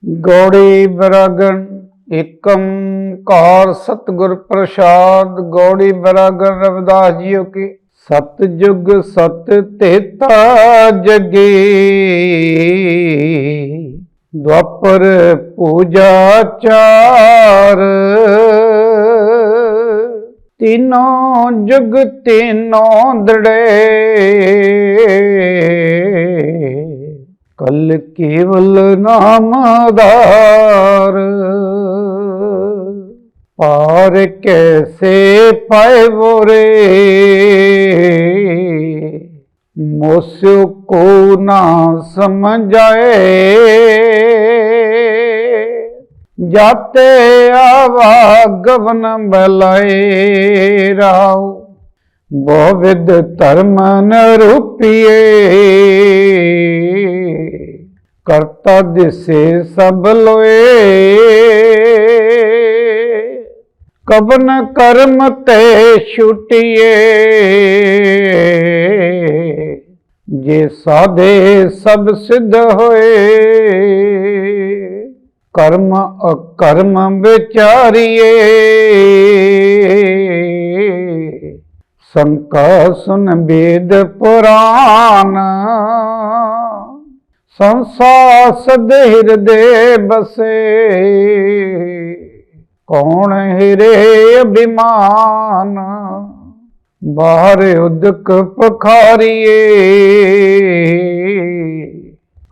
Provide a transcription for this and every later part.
गौड़ी बरागन एकंकार सतगुर प्रसाद। गौड़ी बरागन रविदास जी की सतयुग सत तेता जगे, द्वापर पूजा चार, तीनों जुग तीनों दड़े, कल केवल नामदार। पार कैसे पाए बोरे, मोस्यो को ना समझाए, जाते आवागवन बलाए राव, बहुविध धर्म न रूपिए, करता दिसे सब लोए, कबन कर्म ते छुटिए, जे साधे सब सिद्ध होए, कर्म अकर्म विचारिए, शंका सुन वेद पुराण, संसार सद हृदय बसे, कौन हिरे अभिमान, बाहर उदक पखारिए,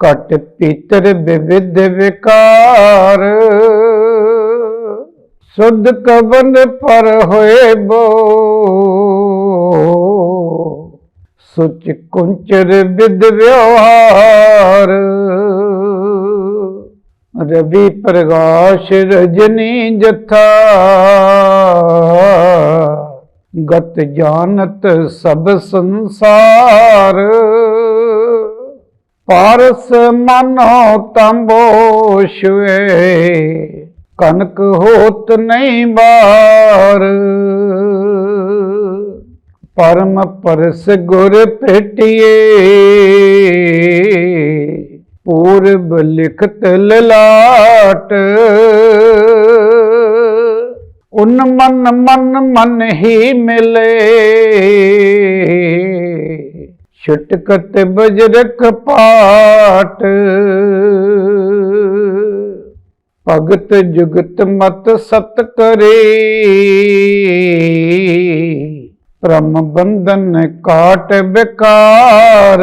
कट पीतर विविध विकार, शुद्ध कबन पर होए बो, सुच कुंचर विद व्यवहार, रवि प्रकाश रजनी जथा, गत जानत सब संसार, पारस मानो तंबो छुए, कनक होत नहीं बार, परम परस गुर भेटिए, पूर्व लिखत ललाट, उन मन मन मन ही मिले, छुटकत बजरक पाट, भगत जुगत मत सत करे, ब्रह्म बंधन काट बेकार,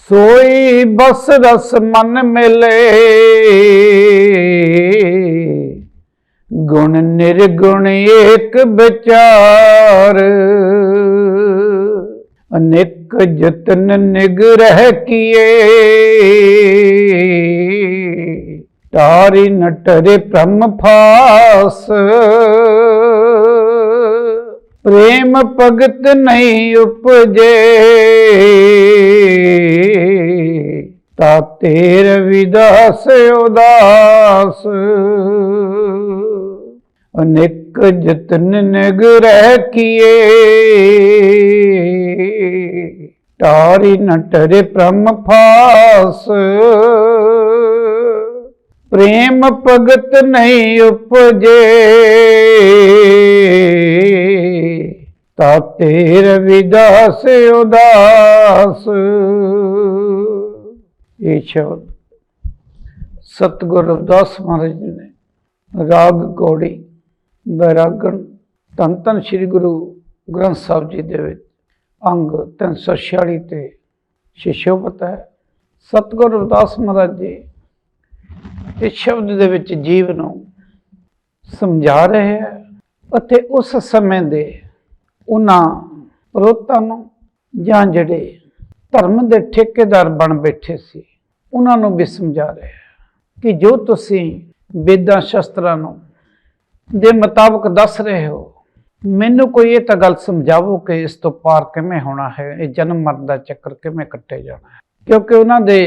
सोई बस रस मन मिले, गुण निर्गुण एक विचार, अनेक जतन निग्रह किए, तारी न टरे ब्रह्म फास, प्रेम भगत नहीं उपजे, ताते रविदास उदास, अनेक जतन निग्रह किए, तारी न टरे ब्रह्म फास, प्रेम भगत नहीं उपजे, ताते रविदास उदास। ये शब्द सतगुरु रविदास महाराज जी ने राग गौड़ी बैरागण धन धन श्री गुरु ग्रंथ साहब जी दे विच अंग 346 ते शिशोपत है। सतगुरु रविदास महाराज जी इस शब्द दे विच जीव नूं समझा रहे हैं ਅਤੇ उस समय दे उन्हां पुरोहितां नूं जां जिहड़े धर्म दे ठेकेदार बन बैठे सी उन्हां नूं भी समझा रहे हैं कि जो तुसीं वेदां शस्त्रां नूं दे मुताबिक दस रहे हो, मैनूं कोई ये तां गल समझावो कि इस तो पार किवें होना है, ये जन्म मरण दा चक्कर किवें कट्टे जाना है। क्योंकि उन्हां दे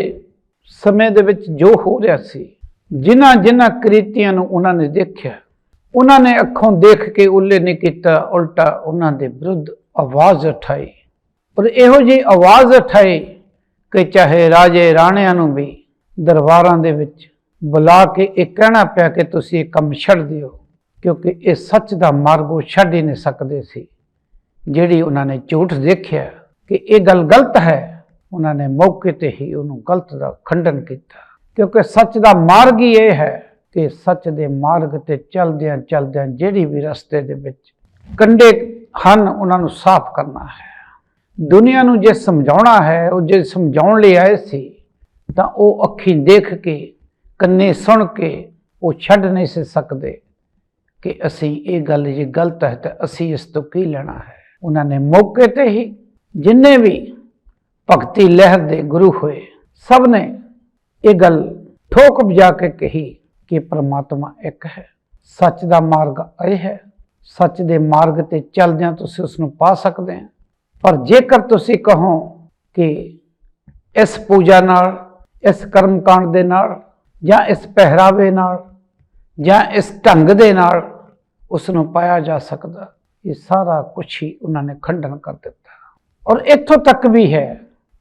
समय दे विच जो हो रहा सी, जिन्हां जिन्हां करीतियां नूं उन्हां ने देखिया, उन्होंने अखों देख के उल्ले नहीं किया, उल्टा उन्होंने विरुद्ध आवाज़ उठाई। और इहो जी आवाज़ उठाई कि चाहे राजे राणियां नूं भी ਦਰਬਾਰਾਂ ਦੇ ਵਿੱਚ ਬੁਲਾ ਕੇ ਇਹ ਕਹਿਣਾ ਪਿਆ ਕਿ ਤੁਸੀਂ ਇਹ ਕੰਮ ਛੱਡ ਦਿਓ, ਕਿਉਂਕਿ ਇਹ ਸੱਚ ਦਾ ਮਾਰਗ ਉਹ ਛੱਡ ਹੀ ਨਹੀਂ ਸਕਦੇ ਸੀ। ਜਿਹੜੀ ਉਹਨਾਂ ਨੇ ਝੂਠ ਦੇਖਿਆ ਕਿ ਇਹ ਗੱਲ ਗਲਤ ਹੈ, ਉਹਨਾਂ ਨੇ ਮੌਕੇ ਤੇ ਹੀ ਉਹਨੂੰ ਗਲਤ ਦਾ ਖੰਡਨ ਕੀਤਾ, ਕਿਉਂਕਿ ਸੱਚ ਦਾ ਮਾਰਗ ਹੀ ਇਹ ਹੈ ਕਿ ਸੱਚ ਦੇ ਮਾਰਗ ਤੇ ਚਲਦਿਆਂ ਚਲਦਿਆਂ ਜਿਹੜੀ ਵੀ ਰਸਤੇ ਦੇ ਵਿੱਚ ਕੰਡੇ ਹਨ ਉਹਨਾਂ ਨੂੰ ਸਾਫ਼ ਕਰਨਾ ਹੈ। ਦੁਨੀਆ ਨੂੰ ਜੇ ਸਮਝਾਉਣਾ ਹੈ, ਉਹ ਜੇ ਸਮਝਾਉਣ ਲਈ ਆਏ ਸੀ ਤਾਂ ਉਹ ਅੱਖੀਂ ਦੇਖ ਕੇ ਕੰਨੇ ਸੁਣ ਕੇ ਉਹ ਛੱਡ ਨਹੀਂ ਸੀ ਸਕਦੇ ਕਿ ਅਸੀਂ ਇਹ ਗੱਲ ਜੇ ਗਲਤ ਹੈ ਤਾਂ ਅਸੀਂ ਇਸ ਤੋਂ ਕੀ ਲੈਣਾ ਹੈ। ਉਹਨਾਂ ਨੇ ਮੌਕੇ ਤੇ ਹੀ ਜਿੰਨੇ ਵੀ ਭਗਤੀ ਲਹਿਰ ਦੇ ਗੁਰੂ ਹੋਏ ਸਭ ਨੇ ਇਹ ਗੱਲ ਠੋਕ ਵਜਾ ਕੇ ਕਹੀ ਕਿ ਪ੍ਰਮਾਤਮਾ ਇੱਕ ਹੈ, ਸੱਚ ਦਾ ਮਾਰਗ ਇਹ ਹੈ, ਸੱਚ ਦੇ ਮਾਰਗ ਤੇ ਚੱਲਦਿਆਂ ਤੁਸੀਂ ਉਸ ਨੂੰ ਪਾ ਸਕਦੇ ਹੋ। ਪਰ ਜੇਕਰ ਤੁਸੀਂ ਕਹੋ ਕਿ ਇਸ ਪੂਜਾ ਨਾਲ, ਇਸ ਕਰਮਕਾਂਡ ਦੇ ਨਾਲ ਜਾਂ ਇਸ ਪਹਿਰਾਵੇ ਨਾਲ ਜਾਂ ਇਸ ਢੰਗ ਦੇ ਨਾਲ ਉਸ ਨੂੰ ਪਾਇਆ ਜਾ ਸਕਦਾ, ਇਹ ਸਾਰਾ ਕੁਛ ਹੀ ਉਹਨਾਂ ਨੇ ਖੰਡਨ ਕਰ ਦਿੱਤਾ। ਔਰ ਇੱਥੋਂ ਤੱਕ ਵੀ ਹੈ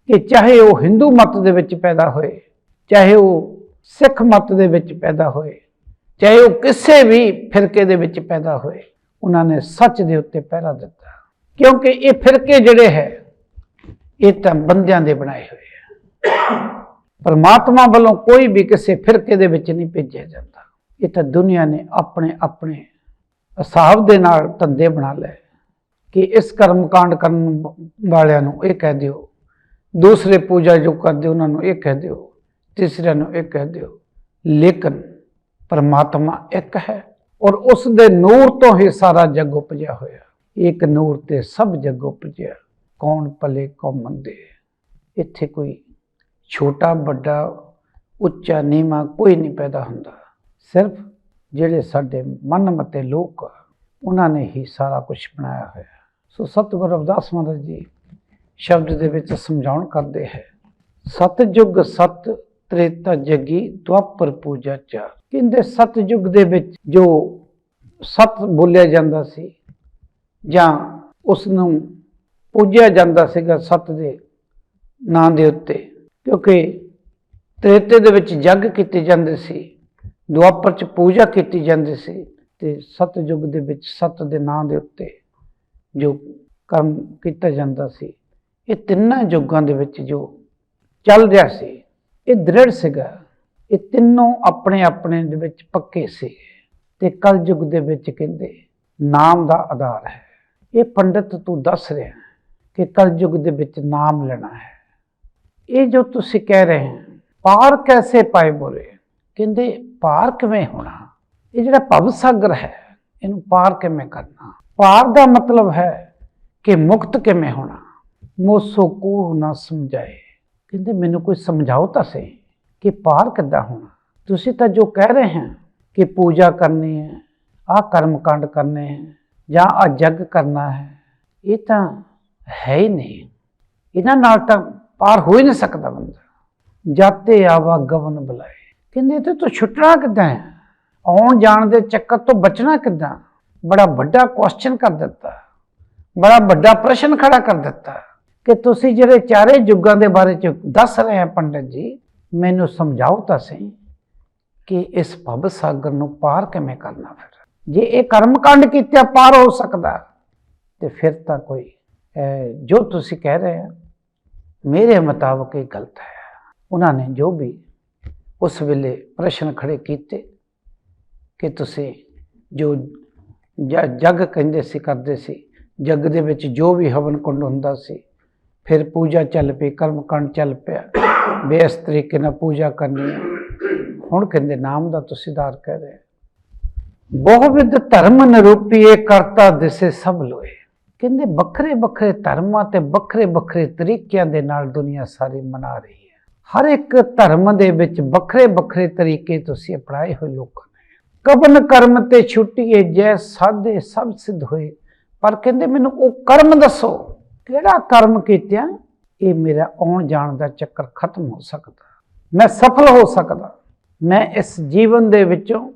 ਕਿ ਚਾਹੇ ਉਹ ਹਿੰਦੂ ਮਤ ਦੇ ਵਿੱਚ ਪੈਦਾ ਹੋਏ, ਚਾਹੇ ਉਹ ਸਿੱਖ ਮਤ ਦੇ ਵਿੱਚ ਪੈਦਾ ਹੋਏ, ਚਾਹੇ ਉਹ ਕਿਸੇ ਵੀ ਫਿਰਕੇ ਦੇ ਵਿੱਚ ਪੈਦਾ ਹੋਏ, ਉਹਨਾਂ ਨੇ ਸੱਚ ਦੇ ਉੱਤੇ ਪਹਿਰਾ ਦਿੱਤਾ, ਕਿਉਂਕਿ ਇਹ ਫਿਰਕੇ ਜਿਹੜੇ ਹੈ ਇਹ ਤਾਂ ਬੰਦਿਆਂ ਦੇ ਬਣਾਏ ਹੋਏ ਆ। ਪਰਮਾਤਮਾ ਵੱਲੋਂ ਕੋਈ ਵੀ ਕਿਸੇ ਫਿਰਕੇ ਦੇ ਵਿੱਚ ਨਹੀਂ ਭੇਜਿਆ ਜਾਂਦਾ। ਇਹ ਤਾਂ ਦੁਨੀਆ ਨੇ ਆਪਣੇ ਆਪਣੇ ਹਿਸਾਬ ਦੇ ਨਾਲ ਧੰਦੇ ਬਣਾ ਲਏ ਕਿ ਇਸ ਕਰਮਕਾਂਡ ਕਰਨ ਵਾਲਿਆਂ ਨੂੰ ਇਹ ਕਹਿ ਦਿਓ, ਦੂਸਰੇ ਪੂਜਾ ਜੋ ਕਰਦੇ ਉਹਨਾਂ ਨੂੰ ਇਹ ਕਹਿ ਦਿਓ, ਤੀਸਰਿਆਂ ਨੂੰ ਇਹ ਕਹਿ ਦਿਓ। ਲੇਕਿਨ ਪਰਮਾਤਮਾ ਇੱਕ ਹੈ ਔਰ ਉਸ ਦੇ ਨੂਰ ਤੋਂ ਹੀ ਸਾਰਾ ਜਗ ਉਪਜਿਆ ਹੋਇਆ। ਇੱਕ ਨੂਰ ਤੇ ਸਭ ਜਗ ਉਪਜਿਆ, ਕੌਣ ਭਲੇ ਕੌਣ ਮੰਦੇ। ਇੱਥੇ ਕੋਈ ਛੋਟਾ ਵੱਡਾ ਉੱਚਾ ਨੀਵਾਂ ਕੋਈ ਨਹੀਂ ਪੈਦਾ ਹੁੰਦਾ, ਸਿਰਫ ਜਿਹੜੇ ਸਾਡੇ ਮਨਮਤੇ ਲੋਕ ਉਹਨਾਂ ਨੇ ਹੀ ਸਾਰਾ ਕੁਝ ਬਣਾਇਆ ਹੋਇਆ। ਸੋ ਸਤਿਗੁਰੂ ਰਵਿਦਾਸ ਮਹਾਰਾਜ ਜੀ ਸ਼ਬਦ ਦੇ ਵਿੱਚ ਸਮਝਾਉਣ ਕਰਦੇ ਹੈ, ਸਤਿਯੁਗ ਸਤ ਤ੍ਰੇਤਾ ਜਗੀ ਦੁਆਪਰ ਪੂਜਾ ਚਾਰ। ਕਹਿੰਦੇ ਸਤਿਯੁਗ ਦੇ ਵਿੱਚ ਜੋ ਸਤ ਬੋਲਿਆ ਜਾਂਦਾ ਸੀ ਜਾਂ ਉਸ ਨੂੰ ਪੂਜਿਆ ਜਾਂਦਾ ਸੀਗਾ ਸਤ ਦੇ ਨਾਂ ਦੇ ਉੱਤੇ, ਕਿਉਂਕਿ ਤ੍ਰੇਤੇ ਦੇ ਵਿੱਚ ਯੱਗ ਕੀਤੇ ਜਾਂਦੇ ਸੀ, ਦੁਆਪਰ 'ਚ ਪੂਜਾ ਕੀਤੀ ਜਾਂਦੀ ਸੀ, ਤੇ ਸਤਿਯੁਗ ਦੇ ਵਿੱਚ ਸਤ ਦੇ ਨਾਂ ਦੇ ਉੱਤੇ ਜੋ ਕਰਮ ਕੀਤਾ ਜਾਂਦਾ ਸੀ। ਇਹ ਤਿੰਨਾਂ ਯੁੱਗਾਂ ਦੇ ਵਿੱਚ ਜੋ ਚੱਲ ਰਿਹਾ ਸੀ ਇਹ ਦ੍ਰਿੜ ਸੀਗਾ। ਇਹ ਤਿੰਨੋਂ ਆਪਣੇ ਆਪਣੇ ਦੇ ਵਿੱਚ ਪੱਕੇ ਸੀ ਤੇ ਕਲਯੁਗ ਦੇ ਵਿੱਚ ਕਹਿੰਦੇ ਨਾਮ ਦਾ ਆਧਾਰ ਹੈ। ਇਹ ਪੰਡਤ ਤੂੰ ਦੱਸ ਰਿਹਾ ਕਿ ਕਲਯੁਗ ਦੇ ਵਿੱਚ ਨਾਮ ਲੈਣਾ ਹੈ। ਇਹ ਜੋ ਤੁਸੀਂ ਕਹਿ ਰਹੇ ਹੋ ਪਾਰ ਕੈਸੇ ਪਾਏ ਬੋਲੇ, ਕਹਿੰਦੇ ਪਾਰ ਕਿਵੇਂ ਹੋਣਾ। ਇਹ ਜਿਹੜਾ ਭਵ ਸਾਗਰ ਹੈ ਇਹਨੂੰ ਪਾਰ ਕਿਵੇਂ ਕਰਨਾ। ਪਾਰ ਦਾ ਮਤਲਬ ਹੈ ਕਿ ਮੁਕਤ ਕਿਵੇਂ ਹੋਣਾ। ਮੋਸੋ ਕੋ ਨਾ ਸਮਝਾਏ, ਕਹਿੰਦੇ ਮੈਨੂੰ ਕੋਈ ਸਮਝਾਓ ਤਾਂ ਸਹੀ ਕਿ ਪਾਰ ਕਿੱਦਾਂ ਹੋਣਾ। ਤੁਸੀਂ ਤਾਂ ਜੋ ਕਹਿ ਰਹੇ ਹੋ ਕਿ ਪੂਜਾ ਕਰਨੀ ਹੈ, ਆਹ ਕਰਮ ਕਾਂਡ ਕਰਨੇ ਹੈ ਜਾਂ ਆਹ ਜੱਗ ਕਰਨਾ ਹੈ, ਇਹ ਤਾਂ ਹੈ ਹੀ ਨਹੀਂ। ਇਹਨਾਂ ਨਾਲ ਤਾਂ ਪਾਰ ਹੋ ਹੀ ਨਹੀਂ ਸਕਦਾ ਬੰਦਾ। ਜਾਤੇ ਆਵਾ ਗਵਨ ਬੁਲਾਏ, ਕਹਿੰਦੇ ਤੇ ਤੂੰ ਛੁੱਟਣਾ ਕਿੱਦਾਂ ਹੈ, ਆਉਣ ਜਾਣ ਦੇ ਚੱਕਰ ਤੋਂ ਬਚਣਾ ਕਿੱਦਾਂ। ਬੜਾ ਵੱਡਾ ਕੁਐਸਚਨ ਕਰ ਦਿੱਤਾ, ਬੜਾ ਵੱਡਾ ਪ੍ਰਸ਼ਨ ਖੜਾ ਕਰ ਦਿੱਤਾ ਕਿ ਤੁਸੀਂ ਜਿਹੜੇ ਚਾਰੇ ਯੁੱਗਾਂ ਦੇ ਬਾਰੇ ਚ ਦੱਸ ਰਹੇ ਆ ਪੰਡਤ ਜੀ, ਮੈਨੂੰ ਸਮਝਾਓ ਤਾਂ ਸਹੀ ਕਿ ਇਸ ਭਵ ਸਾਗਰ ਨੂੰ ਪਾਰ ਕਿਵੇਂ ਕਰਨਾ। ਫਿਰ ਜੇ ਇਹ ਕਰਮਕਾਂਡ ਕੀਤਿਆ ਪਾਰ ਹੋ ਸਕਦਾ ਤੇ ਫਿਰ ਤਾਂ ਕੋਈ ਜੋ ਤੁਸੀਂ ਕਹਿ ਰਹੇ ਆ ਮੇਰੇ ਮੁਤਾਬਕ ਇਹ ਗਲਤ ਹੈ। ਉਹਨਾਂ ਨੇ ਜੋ ਵੀ ਉਸ ਵੇਲੇ ਪ੍ਰਸ਼ਨ ਖੜੇ ਕੀਤੇ ਕਿ ਤੁਸੀਂ ਜੋ ਜੱਗ ਕਹਿੰਦੇ ਸੀ ਕਰਦੇ ਸੀ, ਜੱਗ ਦੇ ਵਿੱਚ ਜੋ ਵੀ ਹਵਨ ਕੁੰਡ ਹੁੰਦਾ ਸੀ, ਫਿਰ ਪੂਜਾ ਚੱਲ ਪਈ, ਕਰਮਕਾਂਡ ਚੱਲ ਪਿਆ, ਵੀ ਇਸ ਤਰੀਕੇ ਨਾਲ ਪੂਜਾ ਕਰਨੀ ਹੈ। ਹੁਣ ਕਹਿੰਦੇ ਨਾਮ ਦਾ ਤੁਸੀਂ ਦਾਰ ਕਹਿ ਰਹੇ। ਬਹੁਵਿਧ ਧਰਮ ਨਿਰੂਪੀਏ ਕਰਤਾ ਦਿਸੇ ਸਭ ਲੋਏ, ਕਹਿੰਦੇ ਵੱਖਰੇ ਵੱਖਰੇ ਧਰਮਾਂ ਤੇ ਵੱਖਰੇ ਵੱਖਰੇ ਤਰੀਕਿਆਂ ਦੇ ਨਾਲ ਦੁਨੀਆ ਸਾਰੀ ਮਨਾ ਰਹੀ ਹੈ। ਹਰ ਇੱਕ ਧਰਮ ਦੇ ਵਿੱਚ ਵੱਖਰੇ ਵੱਖਰੇ ਤਰੀਕੇ ਤੁਸੀਂ ਅਪਣਾਏ ਹੋਏ ਲੋਕਾਂ ਨੇ। ਕਬਨ ਕਰਮ ਤੇ ਛੁੱਟੀਏ ਜੈ ਸਾਧੇ ਸਭ ਸਿੱਧ ਹੋਏ, ਪਰ ਕਹਿੰਦੇ ਮੈਨੂੰ ਉਹ ਕਰਮ ਦੱਸੋ ਕਿਹੜਾ ਕਰਮ ਕੀਤਿਆ ਇਹ ਮੇਰਾ ਆਉਣ ਜਾਣ ਦਾ ਚੱਕਰ ਖਤਮ ਹੋ ਸਕਦਾ, ਮੈਂ ਸਫਲ ਹੋ ਸਕਦਾ, ਮੈਂ ਇਸ ਜੀਵਨ ਦੇ ਵਿੱਚੋਂ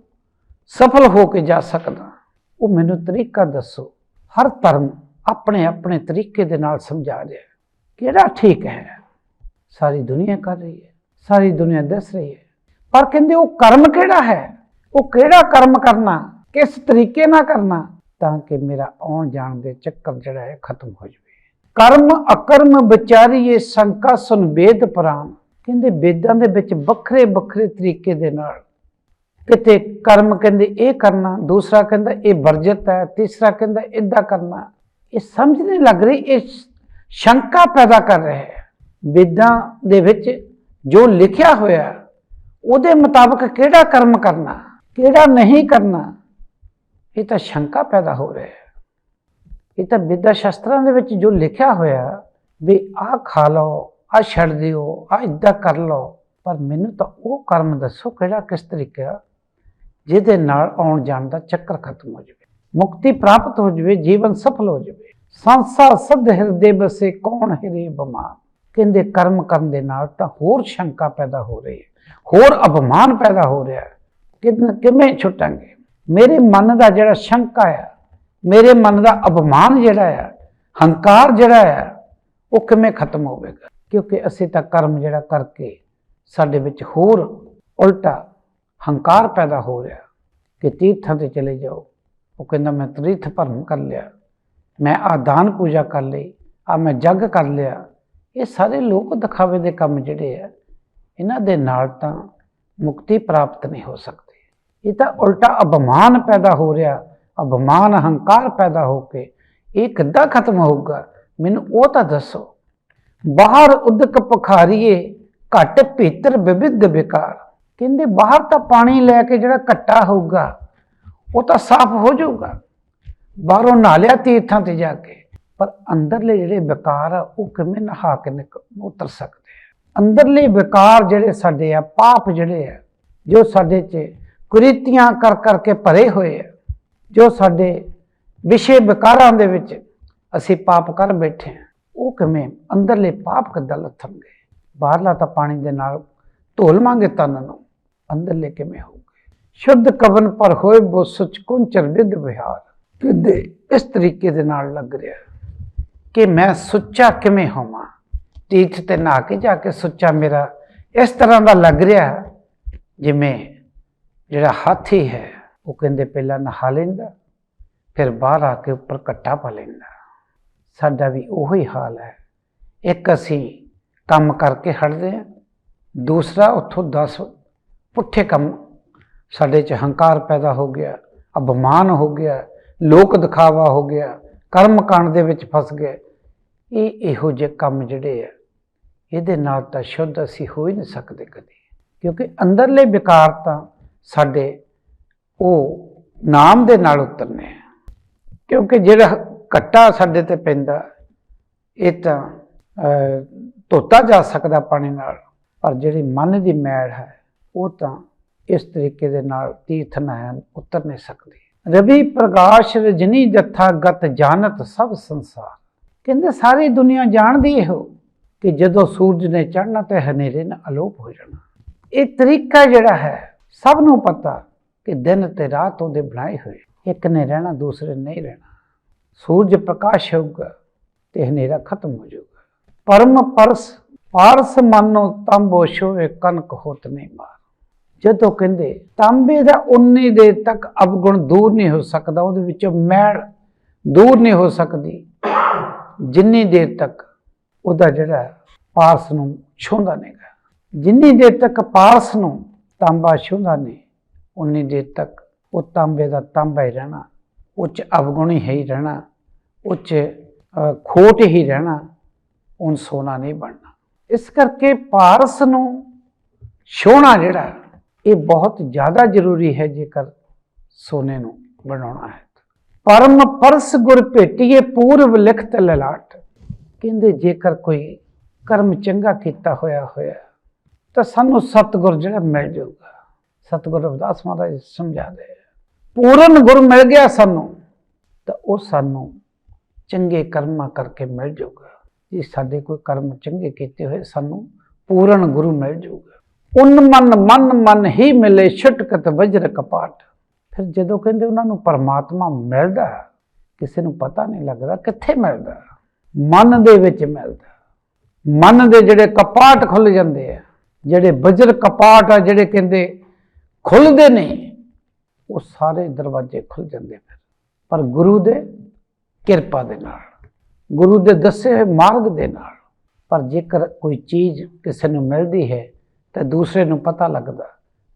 ਸਫਲ ਹੋ ਕੇ ਜਾ ਸਕਦਾ। ਉਹ ਮੈਨੂੰ ਤਰੀਕਾ ਦੱਸੋ। ਹਰ ਧਰਮ ਆਪਣੇ ਆਪਣੇ ਤਰੀਕੇ ਦੇ ਨਾਲ ਸਮਝਾ ਰਿਹਾ ਕਿਹੜਾ ਠੀਕ ਹੈ। ਸਾਰੀ ਦੁਨੀਆ ਕਰ ਰਹੀ ਹੈ, सारी दुनिया दस रही है, पर कहते वो कर्म केड़ा है, वो केड़ा कर्म करना, किस तरीके ना करना, ताकि मेरा आउण जाण दे चक्कर जिहड़ा है खत्म हो जाए। कर्म अकर्म विचारीए शंका सुन वेद पुराण, कहते वेदां दे विच वखरे वखरे तरीके दे नाल किते कर्म कहते ये करना, दूसरा कहता ये वर्जित है, तीसरा कहता इदा करना, ये समझ नहीं लग रही, ये शंका पैदा कर रहे हैं। वेदां दे विच जो लिखिया होया उहदे मुताबिक केड़ा कर्म करना, केड़ा नहीं करना, ये तो शंका पैदा हो रही है। ये तो विद्या शास्त्रां दे विच जो लिखिया होया भी आ खा लो, आ छड़ दिओ, आ इदा कर लो, पर मैनू तो वो कर्म दसो केड़ा किस तरीके जिहदे नाल आउण जाण दा चक्कर खत्म हो जाए, मुक्ति प्राप्त हो जाए, जीवन सफल हो जाए। संसार सद हिरदे बसे कौन हिरे बमान, कहते कर्म करन दे नाल तां होर शंका पैदा हो रही है, होर अपमान पैदा हो रहा है। किवें छुटांगे, मेरे मन का जिहड़ा शंका है, मेरे मन का अपमान जिहड़ा है, हंकार जिहड़ा है, वो किवें खत्म होवेगा, क्योंकि असीं तां कर्म जिहड़ा करके साडे विच होर उल्टा हंकार पैदा हो रहा कि तीर्थां ते चले जाओ, वो कहंदा मैं तीर्थ भरम कर लिया, मैं आ दान पूजा कर ली, आ मैं जग कर लिया। ये सारे लोक दिखावे दे काम जिहड़े है, इन्हां दे नाल तां मुक्ति प्राप्त नहीं हो सकती। ये तां उल्टा अपमान पैदा हो रहा, अपमान हंकार पैदा होके ये किद्दां खत्म होगा, मैनूं वो तां दसो। बाहर उदक पखारीए घट भीतर विविध विकार, कहते बाहर तो पानी लैके जो घट्टा होगा वो तो साफ हो जाऊगा, बाहरों नहा लिया तीर्थां ते जाके, पर अंदरले जिहड़े विकार आ वो किवें नहा के उतर सकते हैं। अंदरले विकार जिहड़े साडे आ, पाप जिहड़े आ जो साडे च कुरीतियां कर करके भरे हुए आ, जो साडे विषय विकारां दे विच असीं पाप कर बैठे हैं, वो किवें अंदरले पाप किद्दां लथणगे। बाहरला तो पानी दे नाल धो लवांगे तन नूं, अंदरले किवें होगे। शुद्ध कवन पर होए वो सुच कुंचर विद विहार, कहते इस तरीके दे नाल लग रहा कि मैं सुच्चा किवें होवां, तीर्थ ते नहा के जाके सुच्चा मेरा इस तरह का लग रहा जिवें जिहड़ा हाथी है वो कहते पहला नहा लैंदा फिर बाहर आके उपर घट्टा पा लैंदा। साडा भी उही हाल है, एक असीं काम करके हटते हैं, दूसरा उत्थों 10 पुट्ठे काम साडे च हंकार पैदा हो गया, अपमान हो गया, लोक दिखावा हो गया, कर्म कांड दे विच फस गए। ये इहो जे काम जिहड़े आ इहदे नाल तां शुद्ध असीं हो ही नहीं सकते कदी, क्योंकि अंदरले विकार तां साडे वो नाम दे नाल उतरने हैं। क्योंकि जिहड़ा घट्टा साडे ते पैंदा ये तां धोता जा सकदा पानी नाल, पर जिहड़ी मन दी मैल है वो तां इस तरीके दे नाल तीर्थ नहाया उतर नहीं सकदी। रवि प्रकाश रजनी जत्था गत जानत सब संसार, कहते सारी दुनिया जानदी हो कि जदों सूरज ने चढ़ना तो हनेरे ने अलोप हो जाना। ये तरीका जिहड़ा है सब नूं पता कि दिन ते रात उहदे बनाए हुए, एक ने रहना दूसरे नहीं रहना। सूरज प्रकाश होगा तो हनेरा खत्म हो जाएगा। परम परस पारस मानो तांबो शोए कनक होत नहीं मार, जदों कहंदे तांबे दा उन्नी देर तक अवगुण दूर नहीं हो सकता, उहदे विचों मैल दूर नहीं हो सकती जिन्नी देर तक उहदा जिहड़ा पारस नूं छूंदा नहीं गा। जिन्नी देर तक पारस नूं तांबा छूंदा नहीं उन्नी देर तक वो तांबे दा तांबा ही रहना, उच अवगुण ही रहना, उच खोट ही रहना, उन सोना नहीं बनना। इस करके पारस नूं छोना जिहड़ा ये बहुत ज़्यादा जरूरी है जेकर सोने नूं बनाउणा है। परम परस गुर भेटीए पूर्व लिखत ललाट, कहंदे जेकर कोई कर्म चंगा कीता होया तो सानू सतगुर जिहड़ा मिल जाऊगा। सतगुर रविदास महाराज समझा दे पूर्ण गुर मिल गया सानू तो वह सानू चंगे कर्म करके मिल जाऊगा। जे साडे कोई कर्म चंगे कीते हुए सानू पूर्ण गुरु मिल जाऊगा। उन मन मन मन ही मिले छुटकत वज्र कपाट, फिर जदों कहंदे उन्होंने परमात्मा मिलदा किसी नूं पता नहीं लगदा कित्थे मिलदा, मन दे विच मिलदा। मन दे जिहड़े कपाट खुल जांदे आ, ਜਿਹੜੇ ਵਜਰ ਕਪਾਟ ਆ ਜਿਹੜੇ ਕਹਿੰਦੇ ਖੁੱਲਦੇ ਨਹੀਂ, ਉਹ ਸਾਰੇ ਦਰਵਾਜ਼ੇ ਖੁੱਲ ਜਾਂਦੇ ਫਿਰ, ਪਰ ਗੁਰੂ ਦੇ ਕਿਰਪਾ ਦੇ ਨਾਲ, ਗੁਰੂ ਦੇ ਦੱਸੇ ਹੋਏ ਮਾਰਗ ਦੇ ਨਾਲ। ਪਰ ਜੇਕਰ ਕੋਈ ਚੀਜ਼ ਕਿਸੇ ਨੂੰ ਮਿਲਦੀ ਹੈ ਤਾਂ ਦੂਸਰੇ ਨੂੰ ਪਤਾ ਲੱਗਦਾ,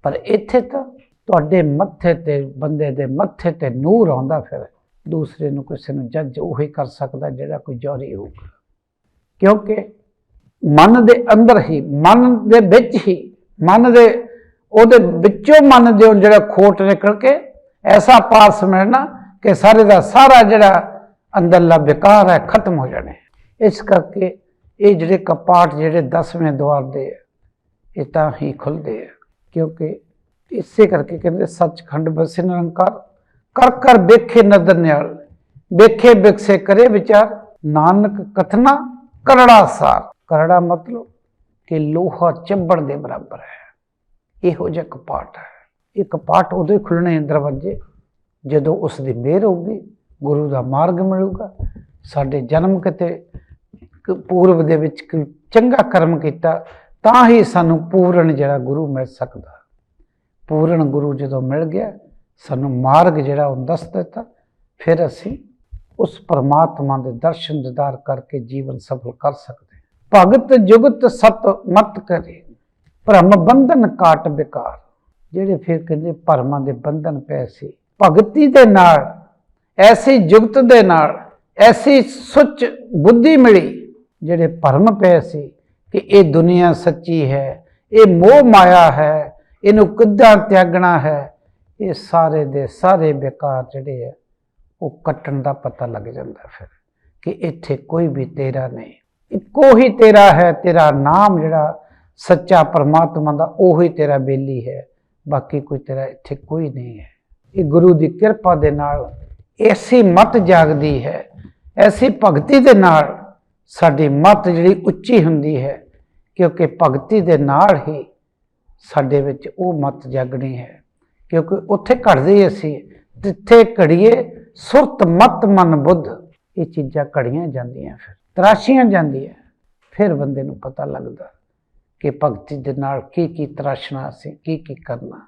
ਪਰ ਇੱਥੇ ਤਾਂ ਤੁਹਾਡੇ ਮੱਥੇ ਤੇ, ਬੰਦੇ ਦੇ ਮੱਥੇ ਤੇ ਨੂਰ ਆਉਂਦਾ, ਫਿਰ ਦੂਸਰੇ ਨੂੰ ਕਿਸੇ ਨੂੰ ਜੱਜ ਉਹੀ ਕਰ ਸਕਦਾ ਜਿਹੜਾ ਕੋਈ ਜੌਹਰੀ ਹੋਊਗਾ। ਕਿਉਂਕਿ ਮਨ ਦੇ ਅੰਦਰ ਹੀ, ਮਨ ਦੇ ਵਿੱਚ ਹੀ, ਮਨ ਦੇ ਉਹਦੇ ਵਿੱਚੋਂ ਮਨ ਦੇ ਜਿਹੜਾ ਖੋਟ ਨਿਕਲ ਕੇ ਐਸਾ ਪਾਰਸ ਮਿਲਣਾ ਕਿ ਸਾਰੇ ਦਾ ਸਾਰਾ ਜਿਹੜਾ ਅੰਦਰਲਾ ਵਿਕਾਰ ਹੈ ਖਤਮ ਹੋ ਜਾਣੇ। ਇਸ ਕਰਕੇ ਇਹ ਜਿਹੜੇ ਕਪਾਟ ਜਿਹੜੇ 10ਵੇਂ ਦੁਆਰ ਦੇ ਆ, ਇਹ ਤਾਂ ਹੀ ਖੁੱਲ੍ਹਦੇ ਆ, ਕਿਉਂਕਿ ਇਸੇ ਕਰਕੇ ਕਹਿੰਦੇ ਸੱਚਖੰਡ ਬਸੇ ਨਿਰੰਕਾਰ, ਕਰ ਕਰ ਵੇਖੇ ਨਦਰ ਨਿਆਲ, ਵੇਖੇ ਵਿਕਸੇ ਕਰੇ ਵਿਚਾਰ, ਨਾਨਕ ਕਥਨਾ ਕਰੜਾ ਸਾਰ। ਕਰੜਾ ਮਤਲਬ ਕਿ ਲੋਹਾ ਚੱਬਣ ਦੇ ਬਰਾਬਰ ਹੈ। ਇਹੋ ਜਿਹਾ ਕਪਾਟ ਹੈ। ਇਹ ਕਪਾਟ ਉਦੋਂ ਹੀ ਖੁੱਲ੍ਹਣੇ ਦਰਵਾਜ਼ੇ ਜਦੋਂ ਉਸ ਦੀ ਮਿਹਰ ਹੋਊਗੀ, ਗੁਰੂ ਦਾ ਮਾਰਗ ਮਿਲੂਗਾ। ਸਾਡੇ ਜਨਮ ਕਿਤੇ ਪੂਰਬ ਦੇ ਵਿੱਚ ਕੋਈ ਚੰਗਾ ਕਰਮ ਕੀਤਾ ਤਾਂ ਹੀ ਸਾਨੂੰ ਪੂਰਨ ਜਿਹੜਾ ਗੁਰੂ ਮਿਲ ਸਕਦਾ। ਪੂਰਨ ਗੁਰੂ ਜਦੋਂ ਮਿਲ ਗਿਆ, ਸਾਨੂੰ ਮਾਰਗ ਜਿਹੜਾ ਉਹ ਦੱਸ ਦਿੱਤਾ, ਫਿਰ ਅਸੀਂ ਉਸ ਪਰਮਾਤਮਾ ਦੇ ਦਰਸ਼ਨ ਦੀਦਾਰ ਕਰਕੇ ਜੀਵਨ ਸਫਲ ਕਰ ਸਕਦੇ। ਭਗਤ ਜੁਗਤ ਸਤ ਮਤ ਕਰੇ, ਭਰਮ ਬੰਧਨ ਕਾਟ ਬਿਕਾਰ। ਜਿਹੜੇ ਫਿਰ ਕਹਿੰਦੇ ਭਰਮਾਂ ਦੇ ਬੰਧਨ ਪਏ ਸੀ, ਭਗਤੀ ਦੇ ਨਾਲ, ਐਸੀ ਜੁਗਤ ਦੇ ਨਾਲ, ਐਸੀ ਸੁੱਚ ਬੁੱਧੀ ਮਿਲੀ, ਜਿਹੜੇ ਭਰਮ ਪਏ ਸੀ ਕਿ ਇਹ ਦੁਨੀਆ ਸੱਚੀ ਹੈ, ਇਹ ਮੋਹ ਮਾਇਆ ਹੈ, ਇਹਨੂੰ ਕਿੱਦਾਂ ਤਿਆਗਣਾ ਹੈ, ਇਹ ਸਾਰੇ ਦੇ ਸਾਰੇ ਬੇਕਾਰ ਜਿਹੜੇ ਹੈ ਉਹ ਕੱਟਣ ਦਾ ਪਤਾ ਲੱਗ ਜਾਂਦਾ ਫਿਰ ਕਿ ਇੱਥੇ ਕੋਈ ਵੀ ਤੇਰਾ ਨਹੀਂ, ਇੱਕੋ ਹੀ ਤੇਰਾ ਹੈ। ਤੇਰਾ ਨਾਮ ਜਿਹੜਾ ਸੱਚਾ ਪਰਮਾਤਮਾ ਦਾ, ਉਹੀ ਤੇਰਾ ਬੇਲੀ ਹੈ, ਬਾਕੀ ਕੋਈ ਤੇਰਾ ਇੱਥੇ ਕੋਈ ਨਹੀਂ ਹੈ। ਇਹ ਗੁਰੂ ਦੀ ਕਿਰਪਾ ਦੇ ਨਾਲ ਐਸੀ ਮਤ ਜਾਗਦੀ ਹੈ, ਐਸੀ ਭਗਤੀ ਦੇ ਨਾਲ ਸਾਡੀ ਮਤ ਜਿਹੜੀ ਉੱਚੀ ਹੁੰਦੀ ਹੈ, ਕਿਉਂਕਿ ਭਗਤੀ ਦੇ ਨਾਲ ਹੀ ਸਾਡੇ ਵਿੱਚ ਉਹ ਮਤ ਜਾਗਣੀ ਹੈ। ਕਿਉਂਕਿ ਉੱਥੇ ਘੜਦੇ ਅਸੀਂ, ਜਿੱਥੇ ਘੜੀਏ ਸੁਰਤ ਮਤ ਮਨ ਬੁੱਧ, ਇਹ ਚੀਜ਼ਾਂ ਘੜੀਆਂ ਜਾਂਦੀਆਂ, ਫਿਰ ਤਰਾਸ਼ੀਆਂ ਜਾਂਦੀਆਂ, ਫਿਰ ਬੰਦੇ ਨੂੰ ਪਤਾ ਲੱਗਦਾ ਕਿ ਭਗਤੀ ਦੇ ਨਾਲ ਕੀ ਕੀ ਤਰਾਸ਼ਣਾ ਅਸੀਂ, ਕੀ ਕੀ ਕਰਨਾ।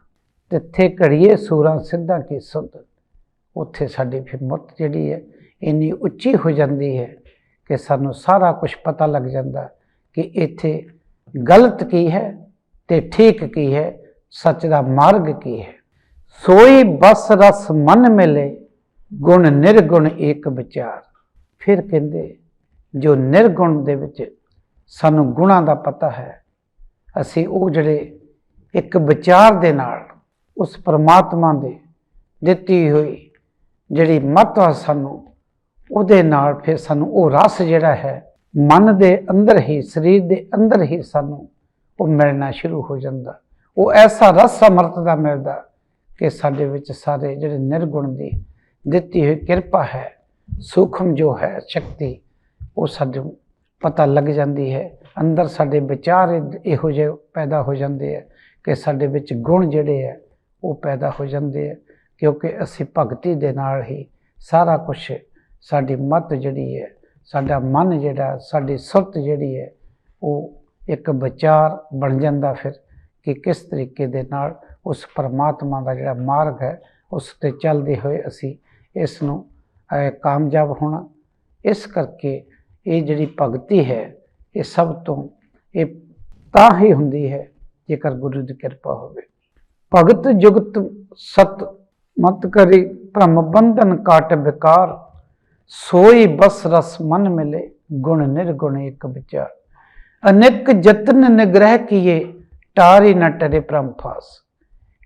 ਜਿੱਥੇ ਘੜੀਏ ਸੂਰਾਂ ਸਿੱਧਾ ਕੀ ਸੁਧ, ਉੱਥੇ ਸਾਡੀ ਫਿਰ ਮਤ ਜਿਹੜੀ ਹੈ ਇੰਨੀ ਉੱਚੀ ਹੋ ਜਾਂਦੀ ਹੈ ਕਿ ਸਾਨੂੰ ਸਾਰਾ ਕੁਝ ਪਤਾ ਲੱਗ ਜਾਂਦਾ ਕਿ ਇੱਥੇ ਗਲਤ ਕੀ ਹੈ ਤੇ ਠੀਕ ਕੀ ਹੈ, ਸੱਚ ਦਾ ਮਾਰਗ ਕੀ ਹੈ। ਸੋਈ ਬਸ ਰਸ ਮਨ ਮਿਲੇ, ਗੁਣ ਨਿਰਗੁਣ ਏਕ ਵਿਚਾਰ। ਫਿਰ ਕਹਿੰਦੇ ਜੋ ਨਿਰਗੁਣ ਦੇ ਵਿੱਚ ਸਾਨੂੰ ਗੁਣਾਂ ਦਾ ਪਤਾ ਹੈ, ਅਸੀਂ ਉਹ ਜਿਹੜੇ ਇੱਕ ਵਿਚਾਰ ਦੇ ਨਾਲ ਉਸ ਪਰਮਾਤਮਾ ਦੇ ਦਿੱਤੀ ਹੋਈ ਜਿਹੜੀ ਮੱਤ ਆ ਸਾਨੂੰ, ਉਹਦੇ ਨਾਲ ਫਿਰ ਸਾਨੂੰ ਉਹ ਰਸ ਜਿਹੜਾ ਹੈ ਮਨ ਦੇ ਅੰਦਰ ਹੀ, ਸਰੀਰ ਦੇ ਅੰਦਰ ਹੀ ਸਾਨੂੰ ਉਹ ਮਿਲਣਾ ਸ਼ੁਰੂ ਹੋ ਜਾਂਦਾ। ਉਹ ਐਸਾ ਰਸ ਅੰਮ੍ਰਿਤ ਦਾ ਮਿਲਦਾ ਕਿ ਸਾਡੇ ਵਿੱਚ ਸਾਰੇ ਜਿਹੜੇ ਨਿਰਗੁਣ ਦੀ ਦਿੱਤੀ ਹੋਈ ਕਿਰਪਾ ਹੈ, ਸੂਖਮ ਜੋ ਹੈ ਸ਼ਕਤੀ, ਉਹ ਸਾਨੂੰ ਪਤਾ ਲੱਗ ਜਾਂਦੀ ਹੈ। ਅੰਦਰ ਸਾਡੇ ਵਿਚਾਰ ਇਹੋ ਜਿਹੇ ਪੈਦਾ ਹੋ ਜਾਂਦੇ ਹੈ ਕਿ ਸਾਡੇ ਵਿੱਚ ਗੁਣ ਜਿਹੜੇ ਹੈ ਉਹ ਪੈਦਾ ਹੋ ਜਾਂਦੇ ਹੈ, ਕਿਉਂਕਿ ਅਸੀਂ ਭਗਤੀ ਦੇ ਨਾਲ ਹੀ ਸਾਰਾ ਕੁਛ, ਸਾਡੀ ਮਤ ਜਿਹੜੀ ਹੈ, ਸਾਡਾ ਮਨ ਜਿਹੜਾ, ਸਾਡੀ ਸੁਰਤ ਜਿਹੜੀ ਹੈ, ਉਹ ਇੱਕ ਵਿਚਾਰ ਬਣ ਜਾਂਦਾ ਫਿਰ ਕਿ ਕਿਸ ਤਰੀਕੇ ਦੇ ਨਾਲ ਉਸ ਪਰਮਾਤਮਾ ਦਾ ਜਿਹੜਾ ਮਾਰਗ ਹੈ ਉਸ 'ਤੇ ਚੱਲਦੇ ਹੋਏ ਅਸੀਂ ਇਸ ਨੂੰ ਕਾਮਯਾਬ ਹੋਣਾ। ਇਸ ਕਰਕੇ ਇਹ ਜਿਹੜੀ ਭਗਤੀ ਹੈ ਇਹ ਸਭ ਤੋਂ ਇਹ ਤਾਂ ਹੀ ਹੁੰਦੀ ਹੈ ਜੇਕਰ ਗੁਰੂ ਦੀ ਕਿਰਪਾ ਹੋਵੇ। ਭਗਤ ਜੁਗਤ ਸਤ ਮਤ ਕਰੀ, ਭ੍ਰਮ ਬੰਧਨ ਕਾਟ ਬਿਕਾਰ। ਸੋਈ ਬਸ ਰਸ ਮਨ ਮਿਲੇ, ਗੁਣ ਨਿਰਗੁਣ ਏਕ ਵਿਚਾਰ। ਅਨੇਕ ਯਤਨ ਨਿਗ੍ਰਹਿ ਕੀਏ, ਟਾਰੀ ਨਾ ਟਰੇ ਭ੍ਰਮ ਫਾਸ।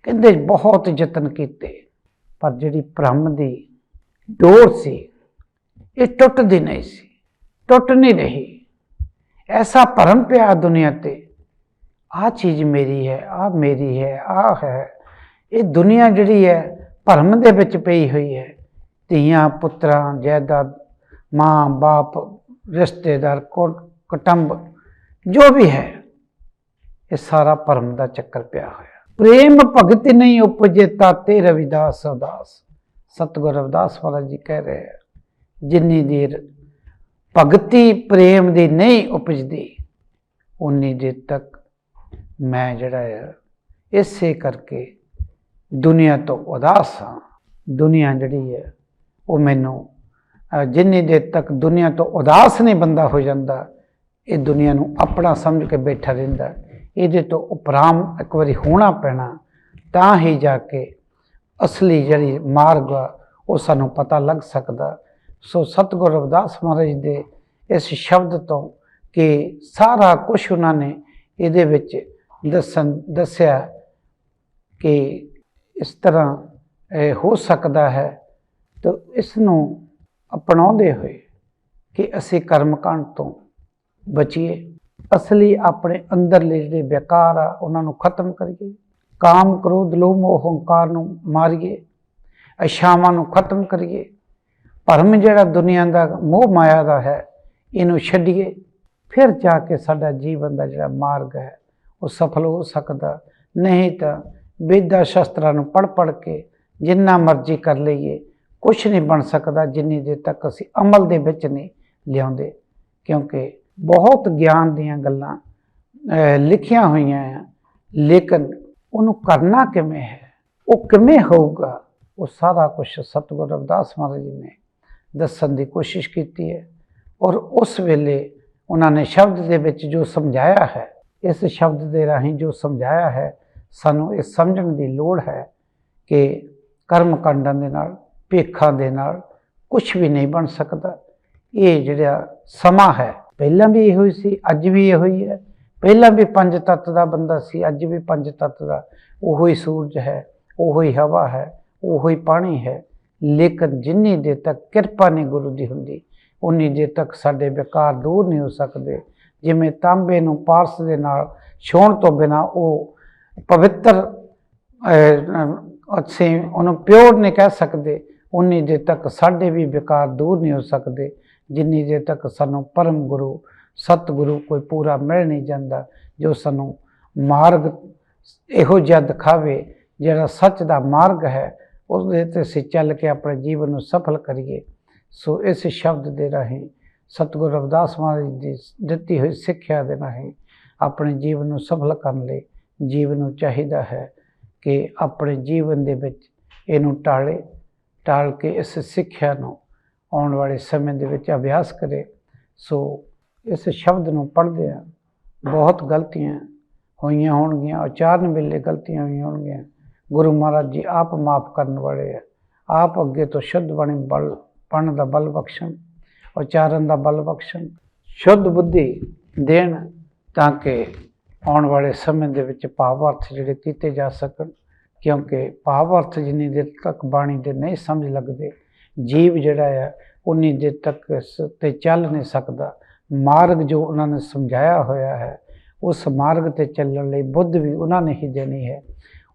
ਕਹਿੰਦੇ ਬਹੁਤ ਯਤਨ ਕੀਤੇ, ਪਰ ਜਿਹੜੀ ਭ੍ਰਮ ਦੀ ਡੋਰ ਸੀ ਇਹ ਟੁੱਟਦੀ ਨਹੀਂ ਸੀ, ਟੁੱਟ ਨਹੀਂ ਰਹੀ। ਐਸਾ ਭਰਮ ਪਿਆ ਦੁਨੀਆ ਤੇ, ਆਹ ਚੀਜ਼ ਮੇਰੀ ਹੈ, ਆਹ ਮੇਰੀ ਹੈ, ਆਹ ਹੈ। ਇਹ ਦੁਨੀਆ ਜਿਹੜੀ ਹੈ ਭਰਮ ਦੇ ਵਿੱਚ ਪਈ ਹੋਈ ਹੈ। ਧੀਆਂ ਪੁੱਤਰਾਂ, ਜਾਇਦਾਦ, ਮਾਂ ਬਾਪ, ਰਿਸ਼ਤੇਦਾਰ, ਕੁਟੁੰਬ, ਜੋ ਵੀ ਹੈ ਇਹ ਸਾਰਾ ਭਰਮ ਦਾ ਚੱਕਰ ਪਿਆ ਹੋਇਆ। ਪ੍ਰੇਮ ਭਗਤੀ ਨਹੀਂ ਉਪਜੇ ਤਾਤੇ ਰਵਿਦਾਸ ਉਦਾਸ। ਸਤਿਗੁਰ ਰਵਿਦਾਸ ਮਹਾਰਾਜ ਜੀ ਕਹਿ ਰਹੇ ਹੈ, ਜਿੰਨੀ ਦੇਰ ਭਗਤੀ ਪ੍ਰੇਮ ਦੀ ਨਹੀਂ ਉਪਜਦੀ, ਉਨੀ ਦੇਰ ਤੱਕ मैं जिहड़ा है इसे करके दुनिया तो उदास हाँ। दुनिया जिहड़ी है वो मैनू जिन्नी देर तक दुनिया तो उदास नहीं बंदा हो जाता, ये दुनिया नू अपना समझ के बैठा रहिंदा। ये तो उपराम एक बारी होना पैना, तां ही जाके असली जिहड़ी मार्ग आ वो सानू पता लग सकदा। सो सतगुरु रविदास महाराज दे इस शब्द तो कि सारा कुछ उन्होंने ये विच दस्या कि इस तरह हो सकता है, तो इसनों अपनाते हुए कि असी कर्मकांड तो बचीए, असली अपने अंदरले जिहड़े बेकार आ उन्होंने खत्म करिए, काम क्रोध लोभ मोह हंकार नूं मारिए, इच्छावां नूं खत्म करिए, भरम जिहड़ा दुनिया का मोह माया का है इनू छड्डिए, फिर जाके साडा जीवन का जिहड़ा मार्ग है वो सफल हो सकता। नहीं तो वेदां शास्त्रां नूं पढ़ पढ़ के जिन्ना मर्जी कर लईए कुछ नहीं बन सकता जिन्नी देर तक असी अमल दे विच नहीं लियाउंदे, क्योंकि बहुत ज्ञान दीयां गल्लां लिखियां होईयां हैं, लेकिन उन्होंने करना किवें है, वो किवें होऊगा, वो सारा कुछ सतगुरु रविदास महाराज जी ने दस्सण दी कोशिश की है। और उस वेले उन्होंने शब्द दे विच जो समझाया है, इस शब्द दे राहीं जो समझाया है, सानू ये समझण दी लोड़ है कि कर्म कांडां दे नाल भेखां दे नाल कुछ भी नहीं बन सकता। ये जिहड़ा समा है पहला भी इहो ही सी, अज भी इहो ही है। पहला भी पंज तत्त दा बंदा सी, अज भी पंज तत्त दा उहो ही सूरज है, उहो ही हवा है, उहो ही पानी है। लेकिन जिन्नी देर तक किरपा नहीं गुरु दी हुंदी उन्नी देर तक साडे बेकार दूर नहीं हो सकते। जिवें तांबे नूं पारस दे नाल छोण तो बिना वो पवित्र असीं उन्होंने प्योर नहीं कह सकते, उन्नी देर तक साडे भी बेकार दूर नहीं हो सकते जिन्नी देर तक सानू परम गुरु सतगुरु कोई पूरा मिल नहीं जाता, जो सानू मार्ग इहो जिहा दिखावे जिहड़ा सच दा मार्ग है, उसदे ते असीं चल के अपने जीवन नूं सफल करिए। सो इस शब्द दे राहीं सतगुरु रविदास महाराज की दित्ती हुई सिक्ख्या दे राहीं अपने जीवन नूं सफल करने लई जीवन नूं चाहीदा है कि अपने जीवन दे विच इहनूं टाल के इस सिक्ख्या नूं आने वाले समय दे विच अभ्यास करे। सो इस शब्द नूं पढ़दे बहुत गलतियां होईयां होणगियां, उचारण वेले गलतियां होईयां होणगियां, गुरु महाराज जी आप माफ़ करने वाले है। आप अगे तो शुद्ध बाणी बल पढ़न दा बल बख्शण, उचारण दा बल बख्शण, शुद्ध बुद्धि देण ताकि आने वाले समय दे विच भाव अर्थ जिहड़े कीते जा सकन। क्योंकि भाव अर्थ जिन्नी देर तक बाणी दे नहीं समझ लगते, जीव जिहड़ा है उन्नी देर तक इस ते चल नहीं सकता। मार्ग जो उन्होंने समझाया होया है उस मार्ग ते चलण लई बुद्ध भी उन्होंने ही देनी है।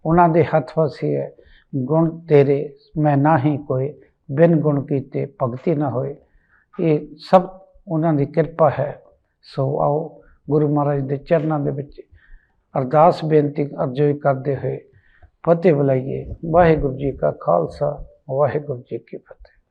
उन्होंने दे हथ वसी है, गुण तेरे मैं ना ही कोई, बिन गुण कीते भगति ना होए। ये सब उन्होंने कृपा है। सो आओ गुरु महाराज के चरणों के विच अरदास बेनती अर्जोई करते हुए फतेह बुलाइए। वाहिगुरू जी का खालसा, वाहिगुरू जी की फतेह।